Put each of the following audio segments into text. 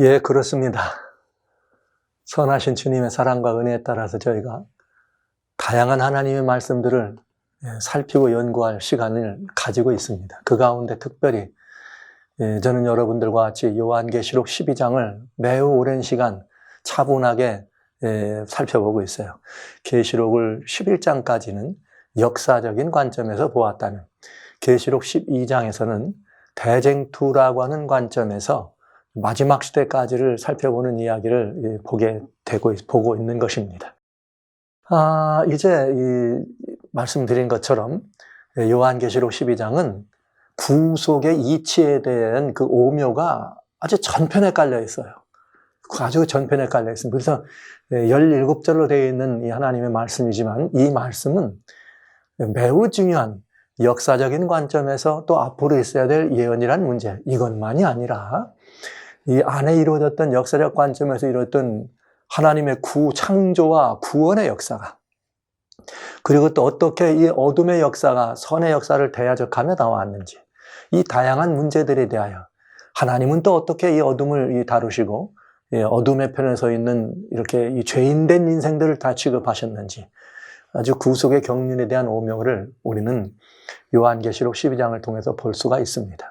예, 그렇습니다. 선하신 주님의 사랑과 은혜에 따라서 저희가 다양한 하나님의 말씀들을 살피고 연구할 시간을 가지고 있습니다. 그 가운데 특별히 저는 여러분들과 같이 요한계시록 12장을 매우 오랜 시간 차분하게 살펴보고 있어요. 계시록을 11장까지는 역사적인 관점에서 보았다면 계시록 12장에서는 대쟁투라고 하는 관점에서 마지막 시대까지를 살펴보는 이야기를 보고 있는 것입니다. 이제 말씀드린 것처럼 요한계시록 12장은 구속의 이치에 대한 그 오묘가 아주 전편에 깔려 있어요. 아주 전편에 깔려 있습니다. 그래서 17절로 되어 있는 이 하나님의 말씀이지만 이 말씀은 매우 중요한 역사적인 관점에서 또 앞으로 있어야 될 예언이란 문제, 이것만이 아니라 이 안에 이루어졌던 역사적 관점에서 이루어졌던 하나님의 창조와 구원의 역사가, 그리고 또 어떻게 이 어둠의 역사가 선의 역사를 대적하며 나왔는지, 이 다양한 문제들에 대하여 하나님은 또 어떻게 이 어둠을 다루시고 어둠의 편에 서 있는 이렇게 이 죄인된 인생들을 다 취급하셨는지, 아주 구속의 경륜에 대한 오명을 우리는 요한계시록 12장을 통해서 볼 수가 있습니다.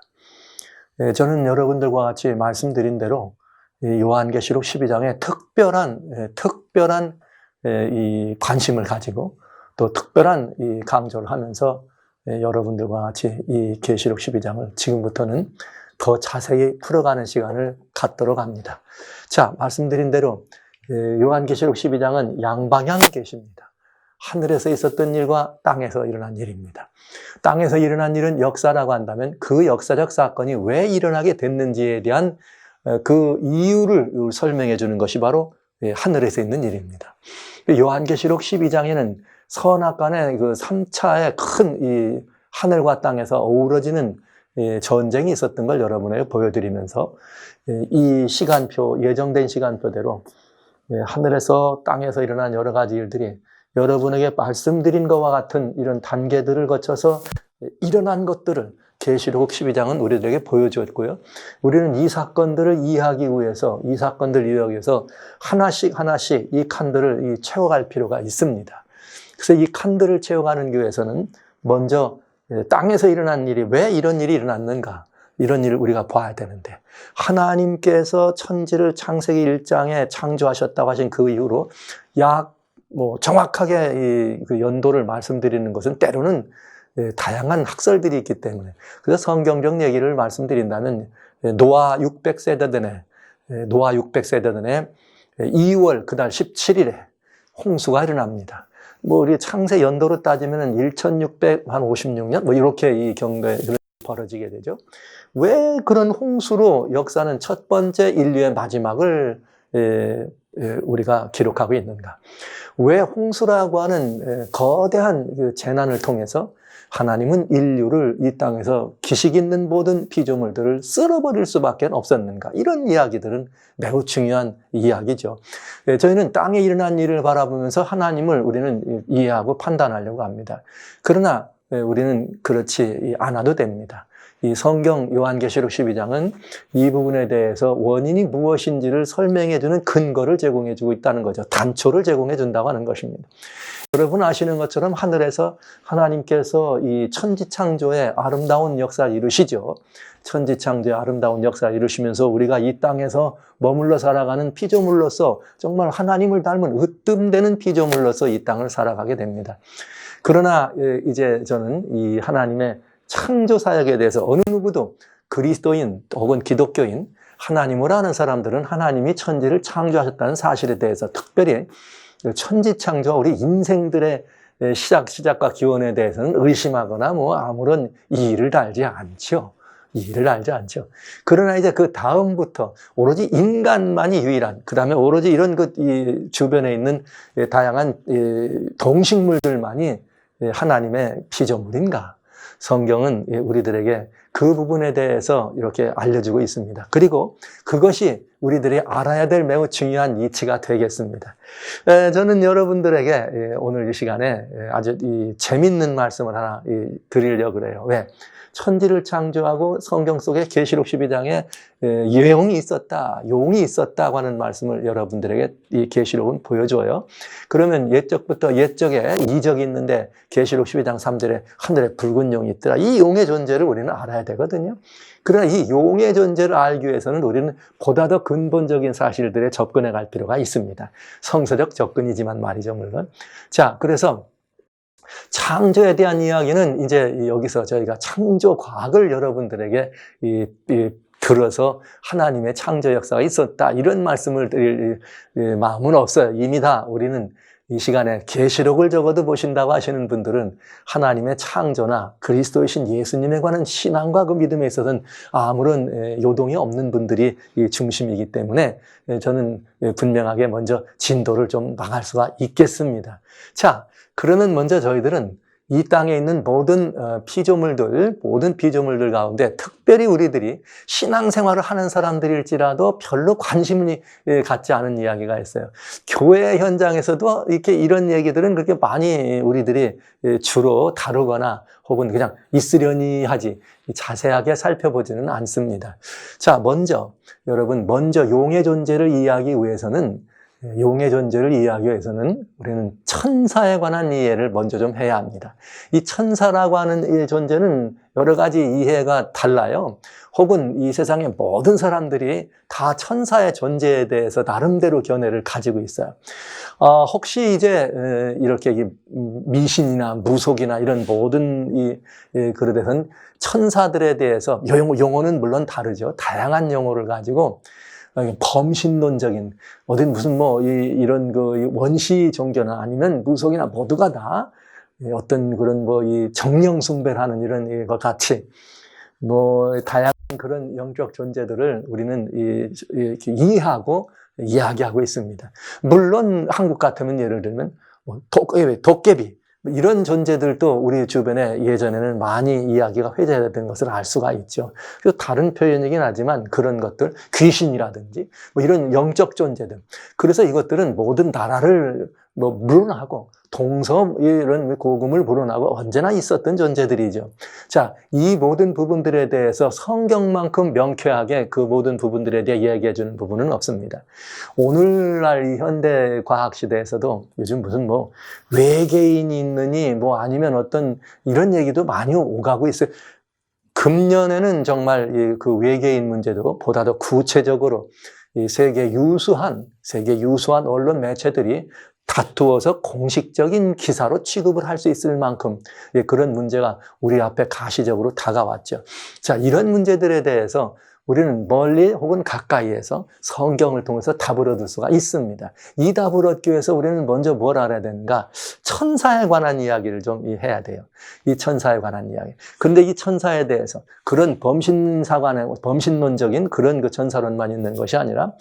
저는 여러분들과 같이 말씀드린 대로 요한계시록 12장에 특별한 이 관심을 가지고 또 특별한 이 강조를 하면서 여러분들과 같이 이 계시록 12장을 지금부터는 더 자세히 풀어가는 시간을 갖도록 합니다. 자, 말씀드린 대로 요한계시록 12장은 양방향 계시입니다. 하늘에서 있었던 일과 땅에서 일어난 일입니다. 땅에서 일어난 일은 역사라고 한다면 그 역사적 사건이 왜 일어나게 됐는지에 대한 그 이유를 설명해 주는 것이 바로 하늘에서 있는 일입니다. 요한계시록 12장에는 선악간의 그 3차의 큰 이 하늘과 땅에서 어우러지는 전쟁이 있었던 걸 여러분에게 보여드리면서 이 시간표, 예정된 시간표대로 하늘에서 땅에서 일어난 여러 가지 일들이 여러분에게 말씀드린 것과 같은 이런 단계들을 거쳐서 일어난 것들을 계시록 12장은 우리들에게 보여주었고요. 우리는 이 사건들을 이해하기 위해서, 이 사건들을 이해하기 위해서 하나씩 이 칸들을 채워갈 필요가 있습니다. 그래서 이 칸들을 채워가는 위해서는 먼저 땅에서 일어난 일이 왜 이런 일이 일어났는가, 이런 일을 우리가 봐야 되는데, 하나님께서 천지를 창세기 1장에 창조하셨다고 하신 그 이후로 정확하게 그 연도를 말씀드리는 것은 때로는 다양한 학설들이 있기 때문에, 그래서 성경적 얘기를 말씀드린다면 노아 600세대들의 2월 그달 17일에 홍수가 일어납니다. 우리 창세 연도로 따지면 1656년 이렇게 이 경도에 벌어지게 되죠. 왜 그런 홍수로 역사는 첫 번째 인류의 마지막을 우리가 기록하고 있는가? 왜 홍수라고 하는 거대한 재난을 통해서 하나님은 인류를 이 땅에서 기식 있는 모든 피조물들을 쓸어버릴 수밖에 없었는가? 이런 이야기들은 매우 중요한 이야기죠. 저희는 땅에 일어난 일을 바라보면서 하나님을 우리는 이해하고 판단하려고 합니다. 그러나 우리는 그렇지 않아도 됩니다. 이 성경 요한계시록 12장은 이 부분에 대해서 원인이 무엇인지를 설명해 주는 근거를 제공해 주고 있다는 거죠. 단초를 제공해 준다고 하는 것입니다. 여러분 아시는 것처럼 하늘에서 하나님께서 이 천지창조의 아름다운 역사를 이루시죠. 천지창조의 아름다운 역사를 이루시면서 우리가 이 땅에서 머물러 살아가는 피조물로서 정말 하나님을 닮은 으뜸되는 피조물로서 이 땅을 살아가게 됩니다. 그러나 이제 저는 이 하나님의 창조 사역에 대해서 어느 누구도 그리스도인 혹은 기독교인, 하나님을 아는 사람들은 하나님이 천지를 창조하셨다는 사실에 대해서 특별히 천지창조와 우리 인생들의 시작과 기원에 대해서는 의심하거나 아무런 이의를 알지 않죠. 그러나 이제 그 다음부터 오로지 인간만이 유일한, 그 다음에 오로지 이런 이 주변에 있는 다양한 동식물들만이 하나님의 피조물인가? 성경은 우리들에게 그 부분에 대해서 이렇게 알려주고 있습니다. 그리고 그것이 우리들이 알아야 될 매우 중요한 이치가 되겠습니다. 저는 여러분들에게 오늘 이 시간에 아주 재밌는 말씀을 하나 드리려고 그래요. 왜? 천지를 창조하고 성경 속에 계시록 12장에 예용이 있었다, 용이 있었다고 하는 말씀을 여러분들에게 이 계시록은 보여줘요. 그러면 옛적에 이적이 있는데 계시록 12장 3절에 하늘에 붉은 용이 있더라. 이 용의 존재를 우리는 알아야 되거든요. 그러나 이 용의 존재를 알기 위해서는 우리는 보다 더 근본적인 사실들에 접근해 갈 필요가 있습니다. 성서적 접근이지만 말이죠, 물론. 자, 그래서 창조에 대한 이야기는 이제 여기서 저희가 창조 과학을 여러분들에게 들어서 하나님의 창조 역사가 있었다, 이런 말씀을 드릴 마음은 없어요. 이미 다 우리는 이 시간에 계시록을 적어도 보신다고 하시는 분들은 하나님의 창조나 그리스도이신 예수님에 관한 신앙과 그 믿음에 있어서는 아무런 요동이 없는 분들이 중심이기 때문에 저는 분명하게 먼저 진도를 좀 나갈 수가 있겠습니다. 자, 그러면 먼저 저희들은 이 땅에 있는 모든 피조물들 가운데 특별히 우리들이 신앙생활을 하는 사람들일지라도 별로 관심을 갖지 않은 이야기가 있어요. 교회 현장에서도 이렇게 이런 얘기들은 그렇게 많이 우리들이 주로 다루거나 혹은 그냥 있으려니 하지 자세하게 살펴보지는 않습니다. 자, 먼저 용의 존재를 이해하기 위해서는 우리는 천사에 관한 이해를 먼저 좀 해야 합니다. 이 천사라고 하는 이 존재는 여러 가지 이해가 달라요. 혹은 이 세상의 모든 사람들이 다 천사의 존재에 대해서 나름대로 견해를 가지고 있어요. 혹시 이제 이렇게 미신이나 무속이나 이런 모든 그릇에서는 천사들에 대해서 용어는 물론 다르죠. 다양한 용어를 가지고 범신론적인 무슨 이런 그 원시 종교나 아니면 무속이나 모두가 다 어떤 그런 이 정령 숭배를 하는 이런 것 같이 다양한 그런 영적 존재들을 우리는 이렇게 이해하고 이야기하고 있습니다. 물론 한국 같으면 예를 들면 도깨비 이런 존재들도 우리 주변에 예전에는 많이 이야기가 회자되던 것을 알 수가 있죠. 그래서 다른 표현이긴 하지만 그런 것들, 귀신이라든지 이런 영적 존재들. 그래서 이것들은 모든 나라를 물어나고 동서 이런 고금을 불어나고 언제나 있었던 존재들이죠. 자, 이 모든 부분들에 대해서 성경만큼 명쾌하게 그 모든 부분들에 대해 이야기해 주는 부분은 없습니다. 오늘날 이 현대 과학 시대에서도 요즘 무슨 외계인이 있느니 아니면 어떤 이런 얘기도 많이 오가고 있어요. 금년에는 정말 그 외계인 문제도 보다 더 구체적으로 이 세계 유수한 언론 매체들이 다투어서 공식적인 기사로 취급을 할 수 있을 만큼 그런 문제가 우리 앞에 가시적으로 다가왔죠. 자, 이런 문제들에 대해서 우리는 멀리 혹은 가까이에서 성경을 통해서 답을 얻을 수가 있습니다. 이 답을 얻기 위해서 우리는 먼저 뭘 알아야 되는가? 천사에 관한 이야기를 좀 해야 돼요. 이 천사에 관한 이야기. 그런데 이 천사에 대해서 그런 범신론적인 그런 그 천사론만 있는 것이 아니라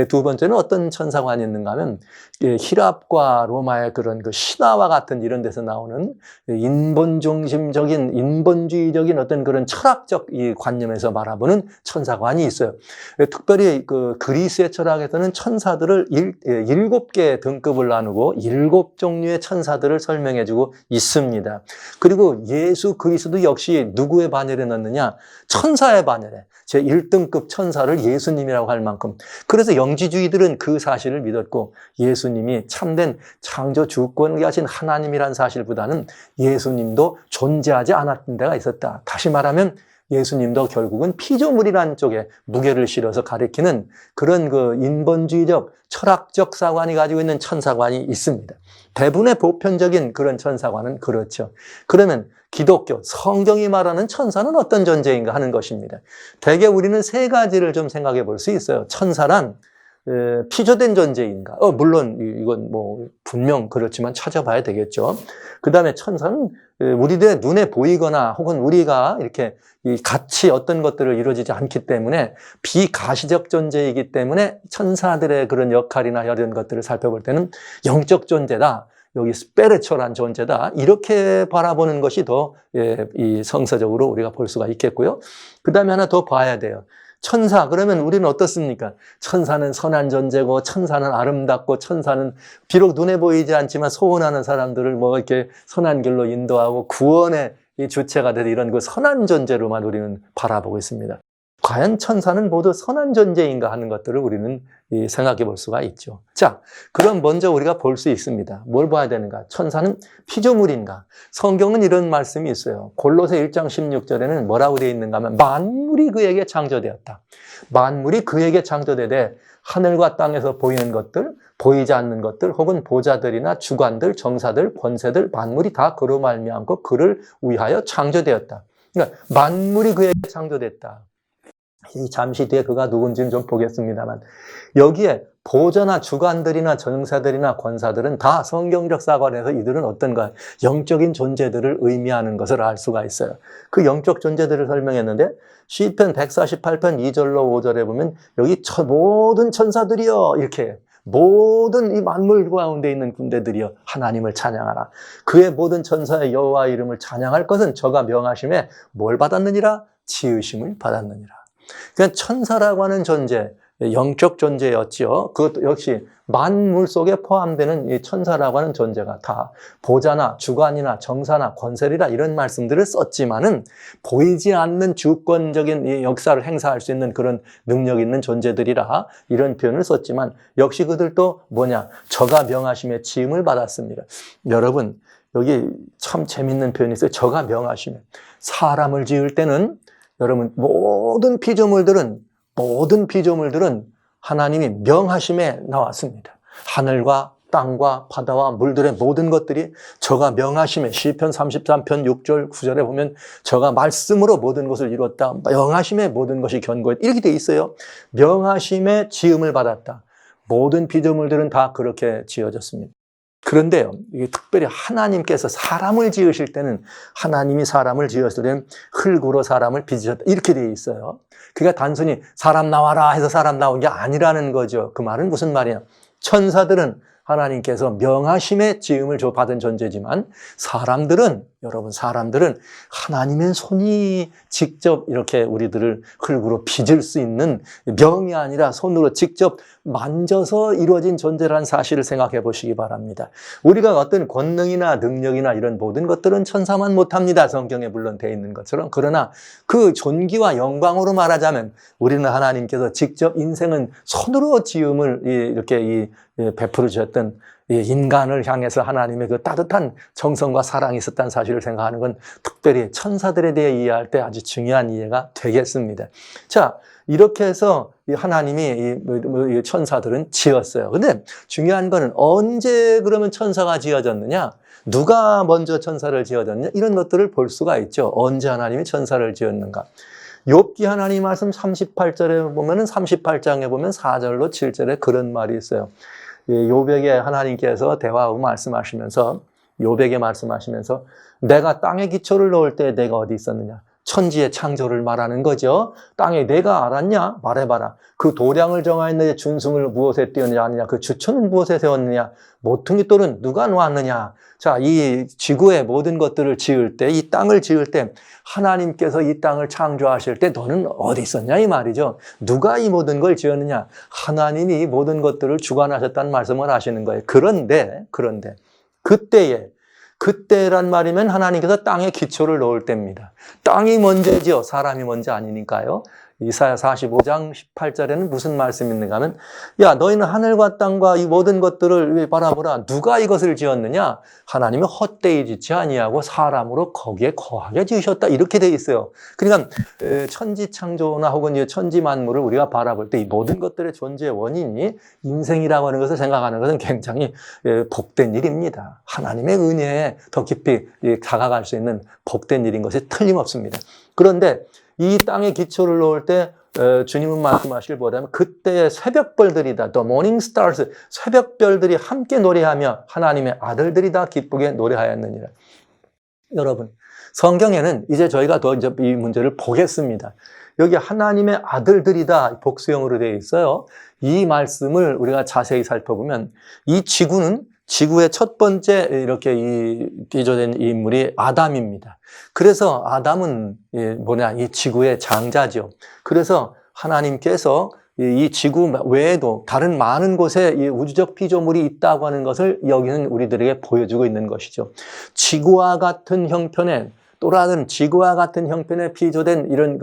두 번째는 어떤 천사관이 있는가 하면 히랍과 로마의 그런 그 신화와 같은 이런 데서 나오는 인본주의적인 어떤 그런 철학적 이 관념에서 말아보는 천사관이 있어요. 특별히 그 그리스의 철학에서는 천사들을 7개의 등급을 나누고 7종류의 천사들을 설명해주고 있습니다. 그리고 예수 그리스도 역시 누구의 반열에 넣느냐? 천사의 반열에. 제1등급 천사를 예수님이라고 할 만큼. 그래서 영지주의들은 그 사실을 믿었고 예수님이 참된 창조 주권을 가진 하나님이란 사실보다는 예수님도 존재하지 않았던 데가 있었다. 다시 말하면 예수님도 결국은 피조물이라는 쪽에 무게를 실어서 가리키는 그런 그 인본주의적 철학적 사관이 가지고 있는 천사관이 있습니다. 대부분의 보편적인 그런 천사관은 그렇죠. 그러면 기독교, 성경이 말하는 천사는 어떤 존재인가 하는 것입니다. 대개 우리는 세 가지를 좀 생각해 볼 수 있어요. 천사란 피조된 존재인가? 물론 이건 분명 그렇지만 찾아봐야 되겠죠. 그 다음에 천사는 우리들의 눈에 보이거나 혹은 우리가 이렇게 같이 어떤 것들을 이루어지지 않기 때문에 비가시적 존재이기 때문에 천사들의 그런 역할이나 이런 것들을 살펴볼 때는 영적 존재다. 여기 스피리추얼한 존재다. 이렇게 바라보는 것이 더 이 성서적으로 우리가 볼 수가 있겠고요. 그 다음에 하나 더 봐야 돼요. 천사, 그러면 우리는 어떻습니까? 천사는 선한 존재고, 천사는 아름답고, 천사는 비록 눈에 보이지 않지만 소원하는 사람들을 뭐 이렇게 선한 길로 인도하고 구원의 이 주체가 되는 이런 그 선한 존재로만 우리는 바라보고 있습니다. 과연 천사는 모두 선한 존재인가 하는 것들을 우리는 생각해 볼 수가 있죠. 자, 그럼 먼저 우리가 볼 수 있습니다. 뭘 봐야 되는가? 천사는 피조물인가? 성경은 이런 말씀이 있어요. 골로새 1장 16절에는 뭐라고 되어 있는가 하면 만물이 그에게 창조되었다. 만물이 그에게 창조되되 하늘과 땅에서 보이는 것들, 보이지 않는 것들, 혹은 보좌들이나 주관들, 정사들, 권세들, 만물이 다 그로 말미암고 그를 위하여 창조되었다. 그러니까 만물이 그에게 창조됐다. 잠시 뒤에 그가 누군지는 좀 보겠습니다만, 여기에 보좌나 주관들이나 정사들이나 권사들은 다 성경적 사관에서 이들은 어떤가? 영적인 존재들을 의미하는 것을 알 수가 있어요. 그 영적 존재들을 설명했는데 시편 148편 2절로 5절에 보면 여기 모든 천사들이여 이렇게 모든 이 만물 가운데 있는 군대들이여 하나님을 찬양하라. 그의 모든 천사의 여호와 이름을 찬양할 것은 저가 명하심에 뭘 받았느니라? 지으심을 받았느니라. 그러니까 천사라고 하는 존재, 영적 존재였지요. 그것도 역시 만물 속에 포함되는 이 천사라고 하는 존재가 다 보좌나 주관이나 정사나 권세리라 이런 말씀들을 썼지만은 보이지 않는 주권적인 이 역사를 행사할 수 있는 그런 능력 있는 존재들이라 이런 표현을 썼지만 역시 그들도 뭐냐? 저가 명하심에 지음을 받았습니다. 여러분, 여기 참 재밌는 표현이 있어요. 저가 명하심에. 사람을 지을 때는 여러분, 모든 피조물들은 하나님이 명하심에 나왔습니다. 하늘과 땅과 바다와 물들의 모든 것들이 저가 명하심에, 시편 33편 6절 9절에 보면 저가 말씀으로 모든 것을 이뤘다. 명하심에 모든 것이 견고했다. 이렇게 돼 있어요. 명하심에 지음을 받았다. 모든 피조물들은 다 그렇게 지어졌습니다. 그런데요, 이게 특별히 하나님께서 사람을 지으실 때는 하나님이 사람을 지었을 때는 흙으로 사람을 빚으셨다. 이렇게 되어 있어요. 그러니까 단순히 사람 나와라 해서 사람 나온 게 아니라는 거죠. 그 말은 무슨 말이냐. 천사들은 하나님께서 명하심의 지음을 받은 존재지만 여러분 사람들은 하나님의 손이 직접 이렇게 우리들을 흙으로 빚을 수 있는 명이 아니라 손으로 직접 만져서 이루어진 존재라는 사실을 생각해 보시기 바랍니다. 우리가 어떤 권능이나 능력이나 이런 모든 것들은 천사만 못합니다. 성경에 물론 되어 있는 것처럼. 그러나 그 존귀와 영광으로 말하자면 우리는 하나님께서 직접 인생은 손으로 지음을 이렇게 베풀어 주셨던 인간을 향해서 하나님의 그 따뜻한 정성과 사랑이 있었다는 사실을 생각하는 건 특별히 천사들에 대해 이해할 때 아주 중요한 이해가 되겠습니다. 자, 이렇게 해서 하나님이 이 천사들은 지었어요. 근데 중요한 거는 언제 그러면 천사가 지어졌느냐? 누가 먼저 천사를 지어졌느냐? 이런 것들을 볼 수가 있죠. 언제 하나님이 천사를 지었는가? 욥기 하나님 말씀 38절에 보면은 38장에 보면 4절로 7절에 그런 말이 있어요. 욥에게 하나님께서 대화하고 말씀하시면서 욥에게 말씀하시면서 내가 땅에 기초를 놓을 때 내가 어디 있었느냐? 천지의 창조를 말하는 거죠. 땅에 내가 알았냐? 말해봐라. 그 도량을 정하였느냐? 준승을 무엇에 띄었느냐? 그 주천은 무엇에 세웠느냐? 모퉁이 돌은 누가 놓았느냐? 자, 이 지구의 모든 것들을 지을 때, 이 땅을 지을 때 하나님께서 이 땅을 창조하실 때 너는 어디 있었냐? 이 말이죠. 누가 이 모든 걸 지었느냐? 하나님이 이 모든 것들을 주관하셨다는 말씀을 하시는 거예요. 그런데 그때란 말이면 하나님께서 땅에 기초를 놓을 때입니다. 땅이 먼저지요. 사람이 먼저 아니니까요. 이사야 45장 18절에는 무슨 말씀이 있는가 하면 야 너희는 하늘과 땅과 이 모든 것들을 바라보라. 누가 이것을 지었느냐? 하나님이 헛되이 짓지 아니하고 사람으로 거기에 거하게 지으셨다. 이렇게 돼 있어요. 그러니까 천지 창조나 혹은 천지 만물을 우리가 바라볼 때 이 모든 것들의 존재의 원인이 인생이라고 하는 것을 생각하는 것은 굉장히 복된 일입니다. 하나님의 은혜에 더 깊이 다가갈 수 있는 복된 일인 것이 틀림없습니다. 그런데 이 땅에 기초를 놓을 때 주님은 말씀하시길 보다면 그때의 새벽별들이다. The morning stars, 새벽별들이 함께 노래하며 하나님의 아들들이 다 기쁘게 노래하였느니라. 여러분, 성경에는 이제 저희가 더 이제 이 문제를 보겠습니다. 여기 하나님의 아들들이다 복수형으로 되어 있어요. 이 말씀을 우리가 자세히 살펴보면 이 지구는 지구의 첫 번째 이렇게 이 비조된 인물이 아담입니다. 그래서 아담은 이 지구의 장자죠. 그래서 하나님께서 이 지구 외에도 다른 많은 곳에 이 우주적 피조물이 있다고 하는 것을 여기는 우리들에게 보여주고 있는 것이죠. 지구와 같은 형편의 또 다른 지구와 같은 형편의 피조된 이런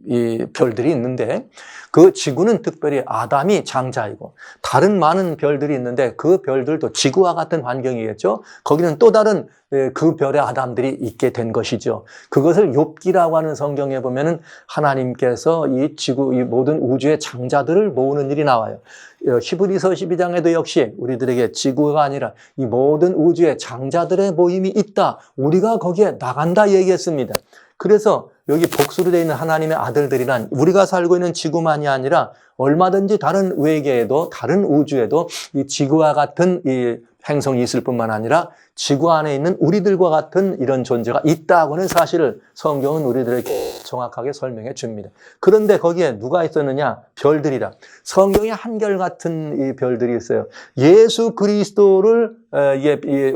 이 별들이 있는데 그 지구는 특별히 아담이 장자이고 다른 많은 별들이 있는데 그 별들도 지구와 같은 환경이겠죠. 거기는 또 다른 그 별의 아담들이 있게 된 것이죠. 그것을 욥기라고 하는 성경에 보면은 하나님께서 이 지구, 이 모든 우주의 장자들을 모으는 일이 나와요. 히브리서 12장에도 역시 우리들에게 지구가 아니라 이 모든 우주의 장자들의 모임이 있다. 우리가 거기에 나간다 얘기했습니다. 그래서 여기 복수로 되어 있는 하나님의 아들들이란 우리가 살고 있는 지구만이 아니라 얼마든지 다른 외계에도 다른 우주에도 이 지구와 같은 이 행성이 있을 뿐만 아니라 지구 안에 있는 우리들과 같은 이런 존재가 있다고 하는 사실을 성경은 우리들에게 정확하게 설명해 줍니다. 그런데 거기에 누가 있었느냐? 별들이라. 성경에 한결같은 이 별들이 있어요. 예수 그리스도를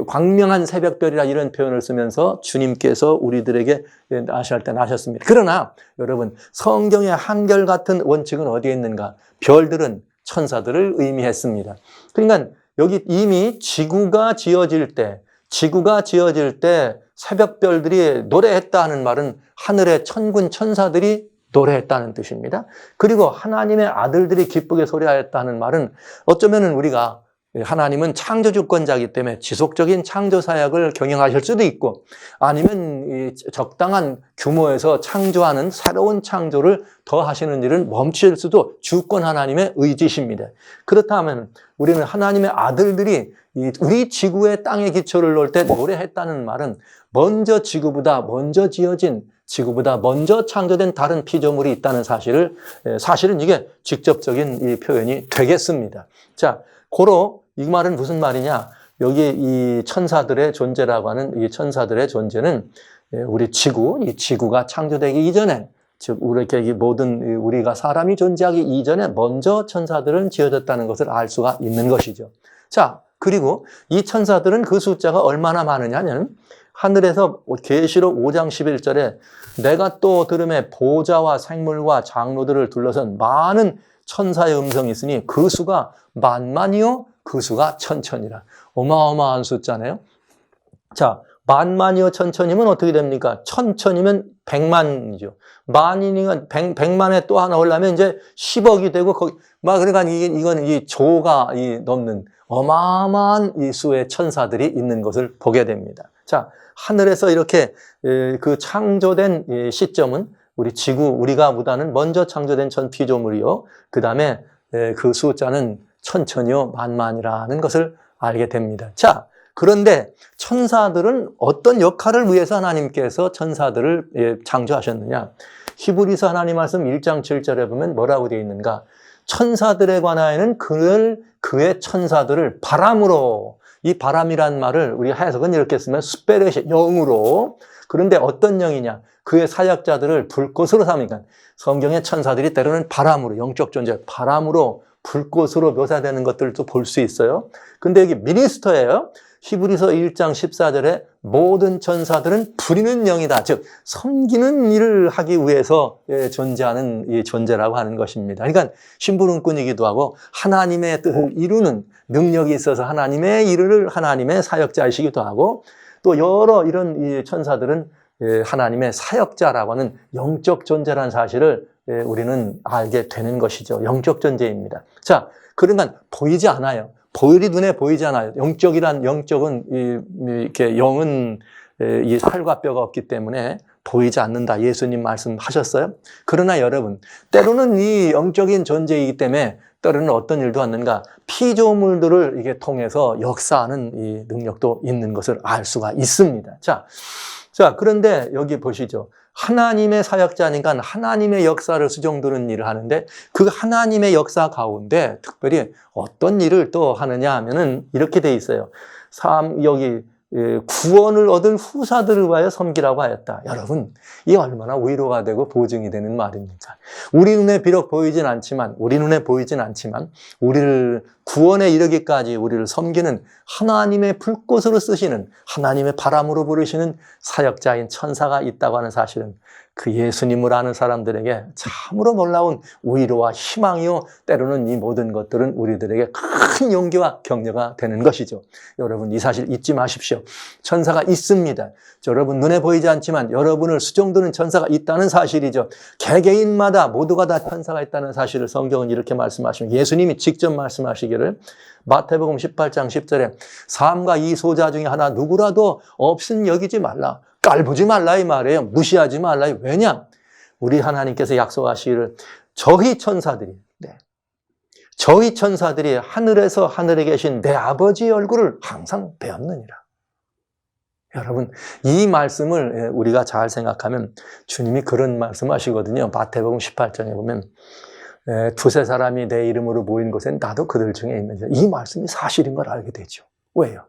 광명한 새벽별이라 이런 표현을 쓰면서 주님께서 우리들에게 나실 때 나셨습니다. 그러나 여러분 성경의 한결같은 원칙은 어디에 있는가? 별들은 천사들을 의미했습니다. 그러니까 여기 이미 지구가 지어질 때 새벽별들이 노래했다는 말은 하늘의 천군 천사들이 노래했다는 뜻입니다. 그리고 하나님의 아들들이 기쁘게 소리하였다는 말은 어쩌면 우리가 하나님은 창조주권자이기 때문에 지속적인 창조 사역을 경영하실 수도 있고 아니면 적당한 규모에서 창조하는 새로운 창조를 더 하시는 일은 멈출 수도 주권 하나님의 의지십니다. 그렇다면 우리는 하나님의 아들들이 우리 지구의 땅에 기초를 놓을 때 노래했다는 말은 먼저 지구보다 먼저 지어진 지구보다 먼저 창조된 다른 피조물이 있다는 사실은 이게 직접적인 이 표현이 되겠습니다. 자, 고로 이 말은 무슨 말이냐? 여기 이 천사들의 존재라고 하는 이 천사들의 존재는 우리 이 지구가 창조되기 이전에 즉 우리에게 모든 우리가 사람이 존재하기 이전에 먼저 천사들은 지어졌다는 것을 알 수가 있는 것이죠. 자, 그리고 이 천사들은 그 숫자가 얼마나 많으냐면 하늘에서 계시록 5장 11절에 내가 또 들음에 보좌와 생물과 장로들을 둘러선 많은 천사의 음성이 있으니 그 수가 만만이요 그 수가 천천이라. 어마어마한 숫자네요. 자, 만만이요 천천이면 어떻게 됩니까? 천천이면 100만이죠. 만이니까 100만에 또 하나 올라면 이제 10억이 되고 그러니까 이건 이 조가 넘는 어마어마한 이 수의 천사들이 있는 것을 보게 됩니다. 자, 하늘에서 이렇게 그 창조된 시점은 우리 지구, 우리가 보다는 먼저 창조된 전 피조물이요. 그 다음에 그 숫자는 천천히요, 만만이라는 것을 알게 됩니다. 자, 그런데 천사들은 어떤 역할을 위해서 하나님께서 천사들을 창조하셨느냐? 히브리서 하나님 말씀 1장 7절에 보면 뭐라고 되어 있는가? 천사들에 관하여는 그의 천사들을 바람으로, 이 바람이란 말을 우리 해석은 이렇게 쓰면 스페렛이 영으로, 그런데 어떤 영이냐? 그의 사역자들을 불꽃으로 삼으니까 성경의 천사들이 때로는 바람으로, 영적 존재, 바람으로 불꽃으로 묘사되는 것들도 볼 수 있어요. 근데 여기 미니스터예요. 히브리서 1장 14절에 모든 천사들은 부리는 영이다. 즉 섬기는 일을 하기 위해서 존재하는 이 존재라고 하는 것입니다. 그러니까 심부름꾼이기도 하고 하나님의 뜻을 이루는 능력이 있어서 하나님의 일을 하나님의 사역자이시기도 하고 또 여러 이런 이 천사들은 하나님의 사역자라고 하는 영적 존재라는 사실을 우리는 알게 되는 것이죠. 영적 존재입니다. 자, 그러니까 보이지 않아요. 눈에 보이지 않아요. 영적은 이렇게 영은 이 살과 뼈가 없기 때문에 보이지 않는다. 예수님 말씀하셨어요. 그러나 여러분, 때로는 이 영적인 존재이기 때문에 때로는 어떤 일도 하는가? 피조물들을 이게 통해서 역사하는 이 능력도 있는 것을 알 수가 있습니다. 자, 그런데 여기 보시죠. 하나님의 사역자니까 하나님의 역사를 수종드는 일을 하는데 그 하나님의 역사 가운데 특별히 어떤 일을 또 하느냐 하면은 이렇게 돼 있어요. 여기 구원을 얻은 후사들을 위하여 섬기라고 하였다. 여러분, 이 얼마나 위로가 되고 보증이 되는 말입니까? 우리 눈에 비록 보이진 않지만, 우리를 구원에 이르기까지 우리를 섬기는 하나님의 불꽃으로 쓰시는, 하나님의 바람으로 부르시는 사역자인 천사가 있다고 하는 사실은 그 예수님을 아는 사람들에게 참으로 놀라운 위로와 희망이요, 때로는 이 모든 것들은 우리들에게 큰 용기와 격려가 되는 것이죠. 여러분, 이 사실 잊지 마십시오. 천사가 있습니다. 여러분 눈에 보이지 않지만 여러분을 수종드는 천사가 있다는 사실이죠. 개개인마다 모두가 다 천사가 있다는 사실을 성경은 이렇게 말씀하시면, 예수님이 직접 말씀하시기를 마태복음 18장 10절에 삼가 이 소자 중에 하나 누구라도 없은 여기지 말라, 깔보지 말라 이 말이에요. 무시하지 말라. 왜냐? 우리 하나님께서 약속하시기를 저희 천사들이 하늘에서 하늘에 계신 내 아버지의 얼굴을 항상 배웠느니라. 여러분, 이 말씀을 우리가 잘 생각하면 주님이 그런 말씀하시거든요. 마태복음 18장에 보면 두세 사람이 내 이름으로 모인 곳엔 나도 그들 중에 있느니라. 이 말씀이 사실인 걸 알게 되죠. 왜요?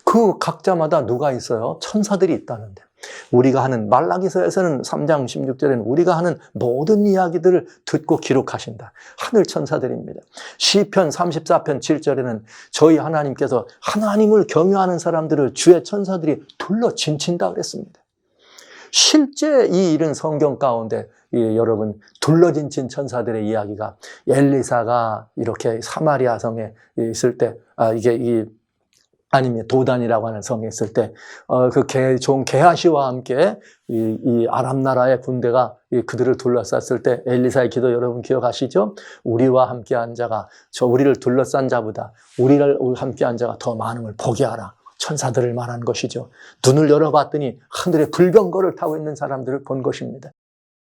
그 각자마다 누가 있어요? 천사들이 있다는데. 우리가 하는 말라기서에서는 3장 16절에는 우리가 하는 모든 이야기들을 듣고 기록하신다. 하늘 천사들입니다. 시편 34편 7절에는 저희 하나님께서 하나님을 경외하는 사람들을 주의 천사들이 둘러 진친다 그랬습니다. 실제 이 일은 성경 가운데 여러분 둘러진친 천사들의 이야기가 엘리사가 이렇게 사마리아 성에 있을 때 아니면 도단이라고 하는 성에 있을 때, 그 종 게하시와 함께 이 아람 나라의 군대가 그들을 둘러쌌을 때 엘리사의 기도 여러분 기억하시죠? 우리와 함께한 자가 우리를 둘러싼 자보다 우리를 함께한 자가 더 많음을 보게 하라. 천사들을 말한 것이죠. 눈을 열어봤더니 하늘에 불병거를 타고 있는 사람들을 본 것입니다.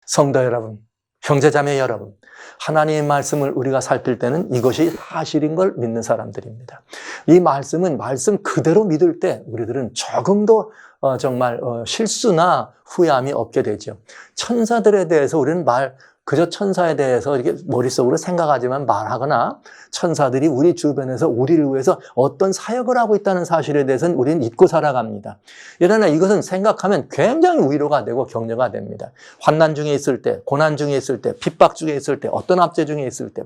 성도 여러분, 형제자매 여러분, 하나님의 말씀을 우리가 살필 때는 이것이 사실인 걸 믿는 사람들입니다. 이 말씀은 말씀 그대로 믿을 때 우리들은 조금도 정말 실수나 후회함이 없게 되죠. 천사들에 대해서 우리는 그저 천사에 대해서 이렇게 머릿속으로 생각하지만 말하거나 천사들이 우리 주변에서 우리를 위해서 어떤 사역을 하고 있다는 사실에 대해서는 우리는 잊고 살아갑니다. 그러나 이것은 생각하면 굉장히 위로가 되고 격려가 됩니다. 환난 중에 있을 때, 고난 중에 있을 때, 핍박 중에 있을 때, 어떤 압제 중에 있을 때,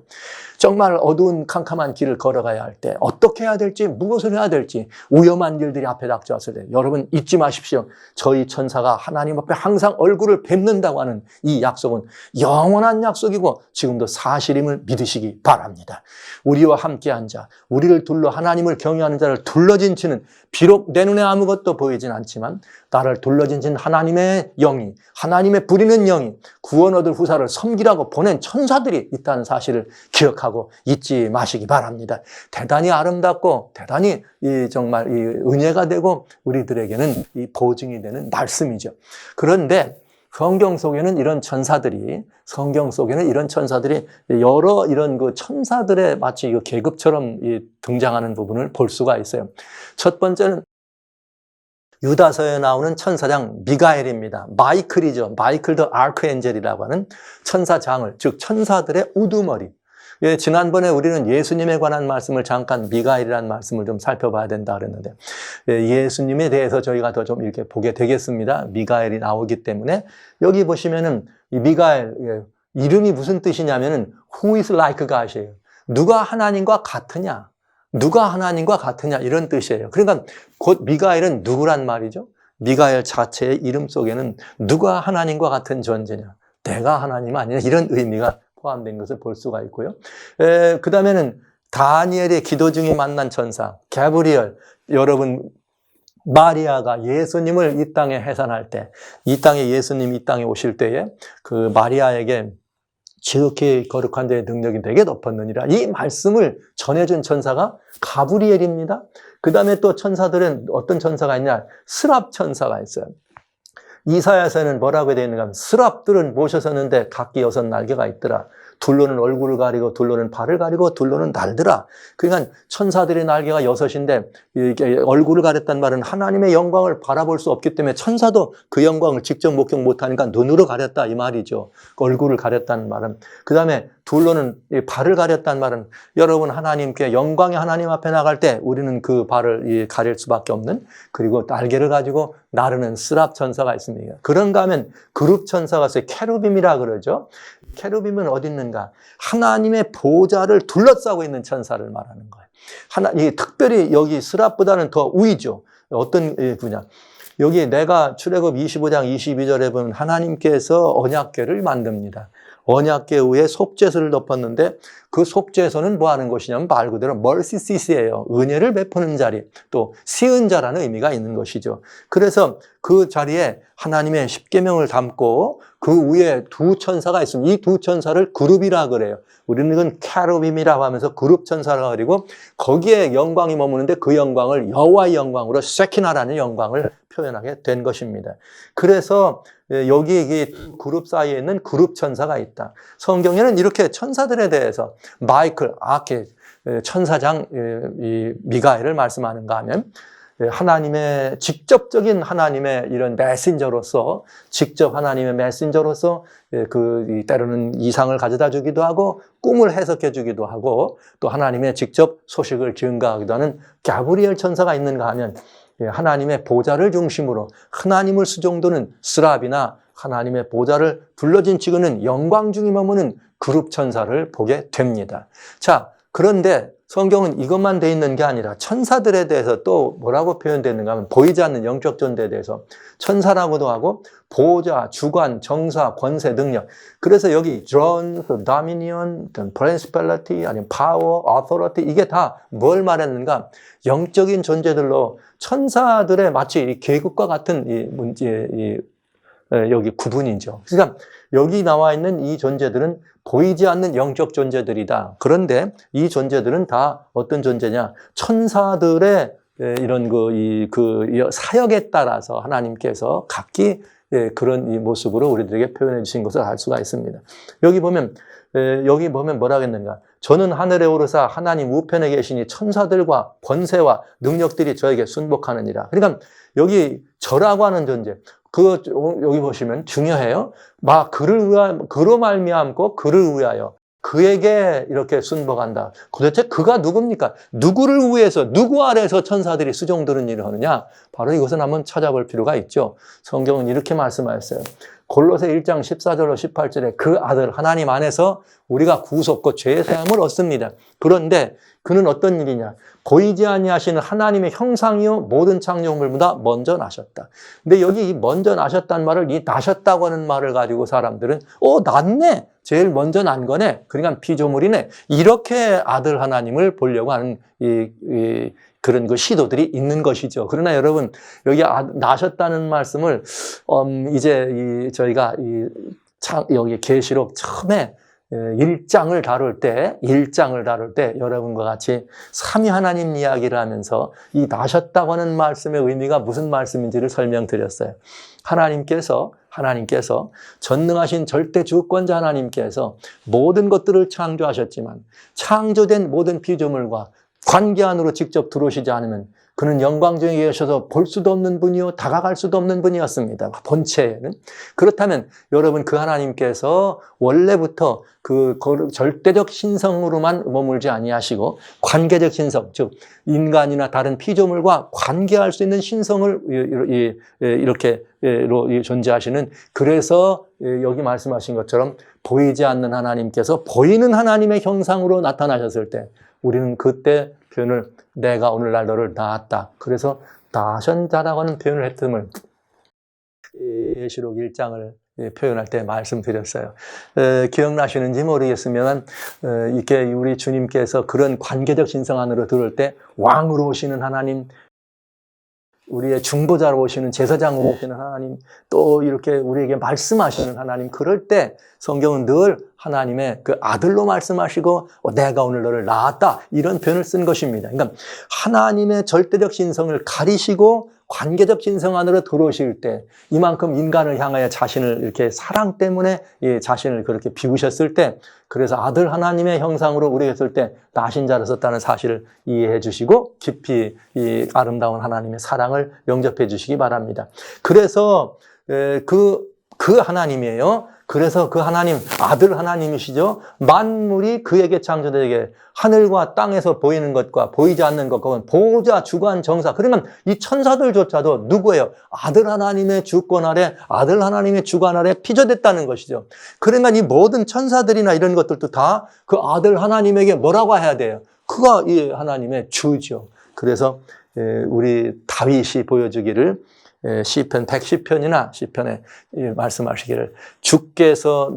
정말 어두운 캄캄한 길을 걸어가야 할 때, 어떻게 해야 될지, 무엇을 해야 될지, 위험한 일들이 앞에 닥쳐왔을 때, 여러분 잊지 마십시오. 저희 천사가 하나님 앞에 항상 얼굴을 뵙는다고 하는 이 약속은 영원한 약속이고 지금도 사실임을 믿으시기 바랍니다. 우리와 함께한 자, 우리를 둘러 하나님을 경외하는 자를 둘러진치는, 비록 내 눈에 아무것도 보이진 않지만 나를 둘러진친 하나님의 영이, 하나님의 부리는 영이 구원 얻을 후사를 섬기라고 보낸 천사들이 있다는 사실을 기억하고 잊지 마시기 바랍니다. 대단히 아름답고 대단히 정말 은혜가 되고 우리들에게는 이 보증이 되는 말씀이죠. 그런데 성경 속에는 이런 천사들이 여러 이런 그 천사들의 마치 계급처럼 등장하는 부분을 볼 수가 있어요. 첫 번째는 유다서에 나오는 천사장 미가엘입니다. 마이클이죠. 마이클 더 아크엔젤이라고 하는 천사장을, 즉 천사들의 우두머리. 지난번에 우리는 예수님에 관한 말씀을 잠깐 미가엘이라는 말씀을 좀 살펴봐야 된다 그랬는데, 예수님에 대해서 저희가 더 좀 이렇게 보게 되겠습니다. 미가엘이 나오기 때문에 여기 보시면은 이 미가엘 이름이 무슨 뜻이냐면은 Who is like God이에요. 누가 하나님과 같으냐? 누가 하나님과 같으냐? 이런 뜻이에요. 그러니까 곧 미가엘은 누구란 말이죠? 미가엘 자체의 이름 속에는 누가 하나님과 같은 존재냐? 내가 하나님 아니냐? 이런 의미가 포함된 것을 볼 수가 있고요. 그 다음에는 다니엘의 기도 중에 만난 천사 가브리엘. 여러분, 마리아가 예수님을 이 땅에 해산할 때, 예수님이 이 땅에 오실 때에 그 마리아에게 지극히 거룩한 자의 능력이 되게 높았느니라, 이 말씀을 전해준 천사가 가브리엘입니다. 그 다음에 또 천사들은 어떤 천사가 있냐? 스랍 천사가 있어요. 이사야서는 뭐라고 되어 있는가 하면 스랍들은 모셔섰는데 각기 6 날개가 있더라. 둘로는 얼굴을 가리고 둘로는 발을 가리고 둘로는 날더라. 그러니까 천사들의 날개가 6인데 이게 얼굴을 가렸단 말은 하나님의 영광을 바라볼 수 없기 때문에 천사도 그 영광을 직접 목격 못하니까 눈으로 가렸다 이 말이죠. 얼굴을 가렸다는 말은. 그 다음에 둘로는 발을 가렸단 말은 여러분 하나님께 영광의 하나님 앞에 나갈 때 우리는 그 발을 가릴 수밖에 없는, 그리고 날개를 가지고 나르는 스랍 천사가 있습니다. 그런가 하면 그룹 천사가 있어요. 케루빔이라 그러죠. 케루빔은 어디 있는가? 하나님의 보좌를 둘러싸고 있는 천사를 말하는 거예요. 특별히 여기 스랍보다는 더 우위죠. 어떤 분야? 여기 내가 출애굽 25장 22절에 보면 하나님께서 언약궤를 만듭니다. 언약궤 위에 속죄소를 덮었는데 그 속죄소는 뭐 하는 곳이냐면 말 그대로 mercy seat이에요. 은혜를 베푸는 자리, 또 시은자라는 의미가 있는 것이죠. 그래서 그 자리에 하나님의 십계명을 담고 그 위에 두 천사가 있습니다. 이 두 천사를 그룹이라 그래요. 우리는 이건 캐루빔이라고 하면서 그룹 천사라 그리고 거기에 영광이 머무는데 그 영광을 여호와의 영광으로 쉐키나라는 영광을 표현하게 된 것입니다. 그래서 여기 이 그룹 사이에 있는 그룹 천사가 있다. 성경에는 이렇게 천사들에 대해서 마이클, 아케, 천사장 미가엘을 말씀하는가 하면 하나님의 직접적인 하나님의 이런 메신저로서, 직접 하나님의 메신저로서 때로는 이상을 가져다 주기도 하고 꿈을 해석해 주기도 하고 또 하나님의 직접 소식을 증가하기도 하는 가브리엘 천사가 있는가 하면 하나님의 보좌를 중심으로 하나님을 수종도는 스랍이나 하나님의 보좌를 둘러진 찍는 영광 중에 머무는 그룹 천사를 보게 됩니다. 자, 그런데 성경은 이것만 돼 있는 게 아니라 천사들에 대해서 또 뭐라고 표현되는가 하면 보이지 않는 영적 존재에 대해서 천사라고도 하고 보좌, 주관, 정사, 권세, 능력. 그래서 여기 throne, dominion, principality, 아니면 power, authority 이게 다 뭘 말했는가? 영적인 존재들로 천사들의 마치 이 계급과 같은 여기 구분이죠. 그러니까 여기 나와 있는 이 존재들은 보이지 않는 영적 존재들이다. 그런데 이 존재들은 다 어떤 존재냐? 천사들의 이런 사역에 따라서 하나님께서 각기 그런 이 모습으로 우리들에게 표현해 주신 것을 알 수가 있습니다. 여기 보면 뭐라겠는가? 저는 하늘에 오르사 하나님 우편에 계시니 천사들과 권세와 능력들이 저에게 순복하느니라. 그러니까 여기 저라고 하는 존재, 여기 보시면 중요해요. 그로 말미암고 그를 위하여 그에게 이렇게 순복한다. 도대체 그가 누굽니까? 누구를 위해서, 누구 아래서 천사들이 수종드는 일을 하느냐? 바로 이것은 한번 찾아볼 필요가 있죠. 성경은 이렇게 말씀하였어요. 골로새 1장 14절로 18절에 그 아들 하나님 안에서 우리가 구속과 죄의 사함을 얻습니다. 그런데 그는 어떤 일이냐? 보이지 아니하시는 하나님의 형상이요 모든 창조물보다 먼저 나셨다. 근데 여기 이 먼저 나셨다는 말을, 이 나셨다고 하는 말을 가지고 사람들은 났네. 제일 먼저 난 거네. 그러니까 피조물이네. 이렇게 아들 하나님을 보려고 하는 그런 그 시도들이 있는 것이죠. 그러나 여러분, 여기 나셨다는 말씀을 이제 저희가 여기 계시록 처음에 1장을 다룰 때 여러분과 같이 삼위 하나님 이야기를 하면서 이 나셨다고 하는 말씀의 의미가 무슨 말씀인지를 설명드렸어요. 하나님께서 전능하신 절대 주권자 하나님께서 모든 것들을 창조하셨지만 창조된 모든 피조물과 관계 안으로 직접 들어오시지 않으면 그는 영광 중에 계셔서 볼 수도 없는 분이요 다가갈 수도 없는 분이었습니다. 본체에는. 그렇다면 여러분, 그 하나님께서 원래부터 그 절대적 신성으로만 머물지 아니하시고 관계적 신성, 즉 인간이나 다른 피조물과 관계할 수 있는 신성을 이렇게 존재하시는, 그래서 여기 말씀하신 것처럼 보이지 않는 하나님께서 보이는 하나님의 형상으로 나타나셨을 때 우리는 그때 표현을 내가 오늘날 너를 낳았다. 그래서 나선자라고 하는 표현을 했음을 계시록 1장을 표현할 때 말씀드렸어요. 기억나시는지 모르겠으면 이렇게 우리 주님께서 그런 관계적 신성 안으로 들어올 때 왕으로 오시는 하나님, 우리의 중보자로 오시는 제사장으로 오시는 하나님, 또 이렇게 우리에게 말씀하시는 하나님, 그럴 때 성경은 늘 하나님의 그 아들로 말씀하시고 내가 오늘 너를 낳았다 이런 표현을 쓴 것입니다. 그러니까 하나님의 절대적 신성을 가리시고 관계적 신성 안으로 들어오실 때 이만큼 인간을 향하여 자신을 이렇게 사랑 때문에 자신을 그렇게 비우셨을 때 그래서 아들 하나님의 형상으로 우리가 했을 때 나신 자로 썼다는 사실을 이해해 주시고 깊이 이 아름다운 하나님의 사랑을 영접해 주시기 바랍니다. 그래서 그 하나님이에요. 그래서 그 하나님, 아들 하나님이시죠. 만물이 그에게 창조되게 하늘과 땅에서 보이는 것과 보이지 않는 것, 그건 보좌, 주관, 정사. 그러면 이 천사들조차도 누구예요? 아들 하나님의 주권 아래, 아들 하나님의 주관 아래 피조됐다는 것이죠. 그러니까 이 모든 천사들이나 이런 것들도 다 그 아들 하나님에게 뭐라고 해야 돼요? 그가 이 하나님의 주죠. 그래서 우리 다윗이 보여주기를 시편 110편이나 시편에 말씀하시기를 주께서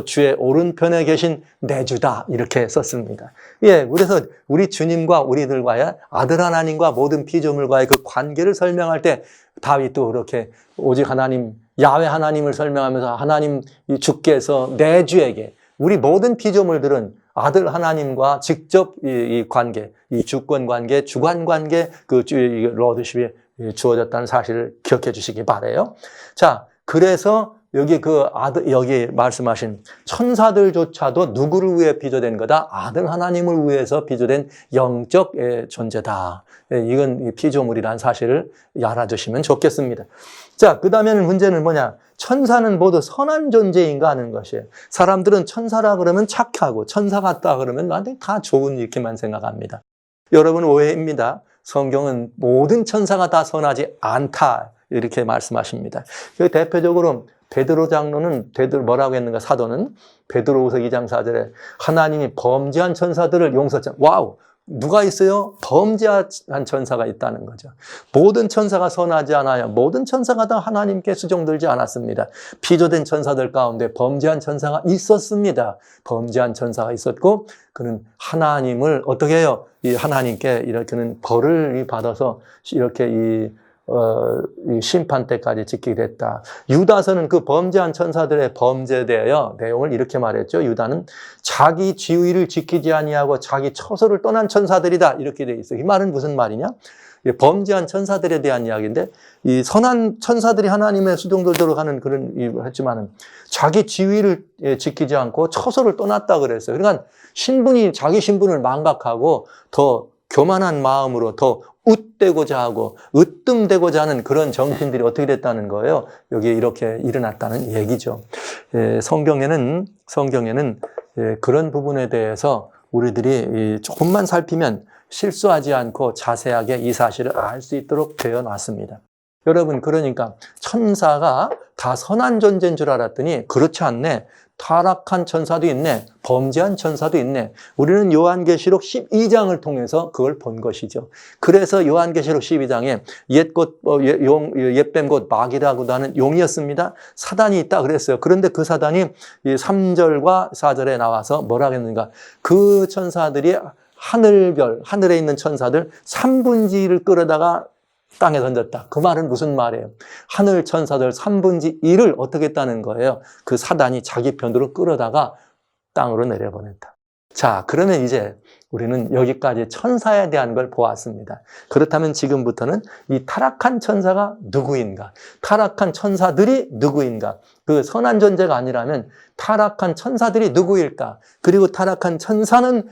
주의 오른편에 계신 내 주다 이렇게 썼습니다. 그래서 우리 주님과 우리들과의 아들 하나님과 모든 피조물과의 그 관계를 설명할 때 다윗도 그렇게 오직 하나님 야훼 하나님을 설명하면서 하나님 주께서 내 주에게 우리 모든 피조물들은 아들 하나님과 직접 이 관계, 이 주권 관계, 주관 관계, 그 로드십이 주어졌다는 사실을 기억해 주시기 바라요. 자, 그래서 여기 말씀하신 천사들조차도 누구를 위해 빚어된 거다? 아들 하나님을 위해서 빚어된 영적 존재다. 이건 피조물이라는 사실을 알아두시면 좋겠습니다. 자, 그 다음에는 문제는 뭐냐? 천사는 모두 선한 존재인가 하는 것이에요. 사람들은 천사라 그러면 착하고 천사 같다 그러면 나한테 다 좋은 이렇게만 생각합니다. 여러분 오해입니다. 성경은 모든 천사가 다 선하지 않다 이렇게 말씀하십니다. 대표적으로 베드로 장로는 뭐라고 했는가 사도는 베드로후서 2장 4절에 하나님이 범죄한 천사들을 용서했잖아요. 와우! 누가 있어요? 범죄한 천사가 있다는 거죠. 모든 천사가 선하지 않아요. 모든 천사가 다 하나님께 수종들지 않았습니다. 피조된 천사들 가운데 범죄한 천사가 있었습니다. 범죄한 천사가 있었고 그는 하나님을 어떻게 해요? 이 하나님께 이렇게는 벌을 받아서 이렇게 이 심판 때까지 지키게 됐다. 유다서는 그 범죄한 천사들의 범죄에 대하여 내용을 이렇게 말했죠. 유다는 자기 지위를 지키지 아니하고 자기 처소를 떠난 천사들이다. 이렇게 돼 있어요. 이 말은 무슨 말이냐? 범죄한 천사들에 대한 이야기인데 이 선한 천사들이 하나님의 수종들도록 하는 그런 일을 했지만은 자기 지위를 지키지 않고 처소를 떠났다 그랬어요. 그러니까 자기 신분을 망각하고 더 교만한 마음으로 더 웃대고자 하고 으뜸되고자 하는 그런 정신들이 어떻게 됐다는 거예요. 여기에 이렇게 일어났다는 얘기죠. 성경에는 그런 부분에 대해서 우리들이 조금만 살피면 실수하지 않고 자세하게 이 사실을 알 수 있도록 되어 놨습니다. 여러분, 그러니까 천사가 다 선한 존재인 줄 알았더니 그렇지 않네. 타락한 천사도 있네. 범죄한 천사도 있네. 우리는 요한계시록 12장을 통해서 그걸 본 것이죠. 그래서 요한계시록 12장에 옛뱀 곧 마귀라고도 하는 용이었습니다. 사단이 있다 그랬어요. 그런데 그 사단이 3절과 4절에 나와서 뭐라고 했는가? 그 천사들이 하늘에 있는 천사들 3분의 1을 끌어다가 땅에 던졌다. 그 말은 무슨 말이에요? 하늘 천사들 3분의 1을 어떻게 했다는 거예요? 그 사단이 자기 편으로 끌어다가 땅으로 내려보냈다. 자, 그러면 이제 우리는 여기까지 천사에 대한 걸 보았습니다. 그렇다면 지금부터는 이 타락한 천사가 누구인가? 타락한 천사들이 누구인가? 그 선한 존재가 아니라면 타락한 천사들이 누구일까? 그리고 타락한 천사는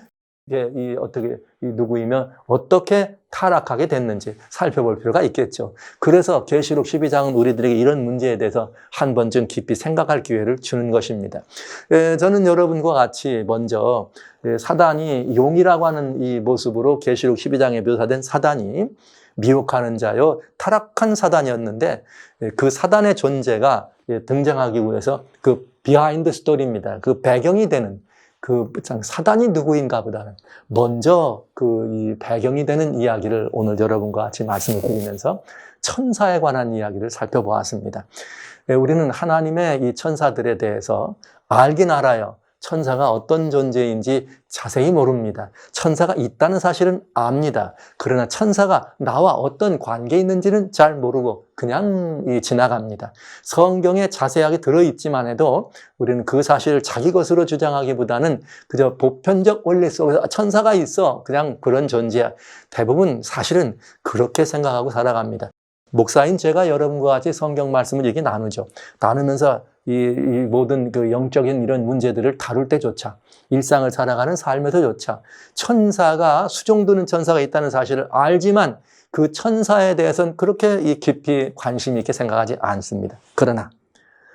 누구이며 어떻게 타락하게 됐는지 살펴볼 필요가 있겠죠. 그래서 계시록 12장은 우리들에게 이런 문제에 대해서 한 번쯤 깊이 생각할 기회를 주는 것입니다. 저는 여러분과 같이 먼저 사단이 용이라고 하는 이 모습으로 계시록 12장에 묘사된 사단이 미혹하는 자요 타락한 사단이었는데 그 사단의 존재가 등장하기 위해서 그 비하인드 스토리입니다. 그 배경이 되는 그 사단이 누구인가 보다는 먼저 이 배경이 되는 이야기를 오늘 여러분과 같이 말씀을 드리면서 천사에 관한 이야기를 살펴보았습니다. 우리는 하나님의 이 천사들에 대해서 알긴 알아요. 천사가 어떤 존재인지 자세히 모릅니다. 천사가 있다는 사실은 압니다. 그러나 천사가 나와 어떤 관계에 있는지는 잘 모르고 그냥 지나갑니다. 성경에 자세하게 들어있지만 해도 우리는 그 사실을 자기 것으로 주장하기보다는 그저 보편적 원리 속에서 천사가 있어, 그냥 그런 존재야. 대부분 사실은 그렇게 생각하고 살아갑니다. 목사인 제가 여러분과 같이 성경 말씀을 이렇게 나누죠. 나누면서 이 모든 그 영적인 이런 문제들을 다룰 때조차, 일상을 살아가는 삶에서조차 천사가, 수종드는 천사가 있다는 사실을 알지만 그 천사에 대해서는 그렇게 깊이 관심 있게 생각하지 않습니다. 그러나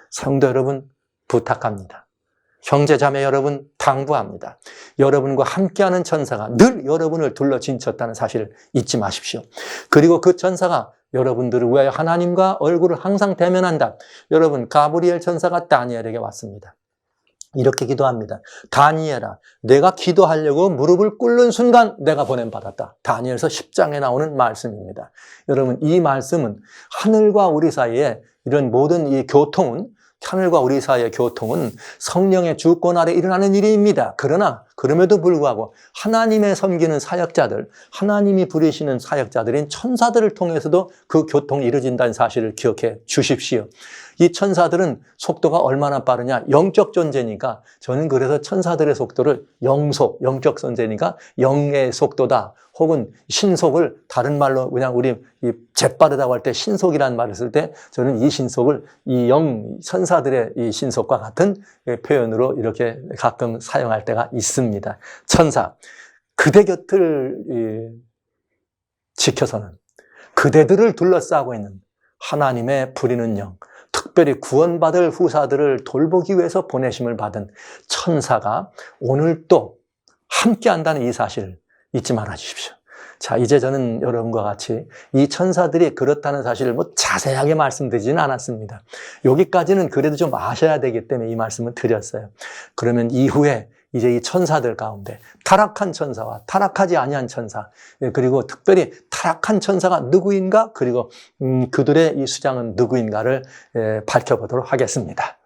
성도 여러분, 부탁합니다. 형제 자매 여러분, 당부합니다. 여러분과 함께하는 천사가 늘 여러분을 둘러 진쳤다는 사실을 잊지 마십시오. 그리고 그 천사가 여러분들을 위하여 하나님과 얼굴을 항상 대면한다. 여러분, 가브리엘 천사가 다니엘에게 왔습니다. 이렇게 기도합니다. 다니엘아, 내가 기도하려고 무릎을 꿇는 순간 내가 보냄받았다. 다니엘서 10장에 나오는 말씀입니다. 여러분, 이 말씀은 하늘과 우리 사이에 이런 모든 이 교통은, 하늘과 우리 사이의 교통은 성령의 주권 아래 일어나는 일입니다. 그러나 그럼에도 불구하고 하나님의 섬기는 사역자들, 하나님이 부리시는 사역자들인 천사들을 통해서도 그 교통이 이루어진다는 사실을 기억해 주십시오. 이 천사들은 속도가 얼마나 빠르냐? 영적 존재니까 저는 그래서 천사들의 속도를 영속, 영적 존재니까 영의 속도다. 혹은 신속을 다른 말로 그냥 우리 재빠르다고 할 때 신속이라는 말을 쓸 때 저는 이 신속을 이 천사들의 이 신속과 같은 표현으로 이렇게 가끔 사용할 때가 있습니다. 천사, 그대 곁을 지켜서는 그대들을 둘러싸고 있는 하나님의 부리는 영, 특별히 구원받을 후사들을 돌보기 위해서 보내심을 받은 천사가 오늘 또 함께한다는 이 사실을 잊지 말아 주십시오. 자, 이제 저는 여러분과 같이 이 천사들이 그렇다는 사실을 뭐 자세하게 말씀드리지는 않았습니다. 여기까지는 그래도 좀 아셔야 되기 때문에 이 말씀을 드렸어요. 그러면 이후에 이제 이 천사들 가운데 타락한 천사와 타락하지 아니한 천사, 그리고 특별히 타락한 천사가 누구인가, 그리고 그들의 이 수장은 누구인가를 밝혀보도록 하겠습니다.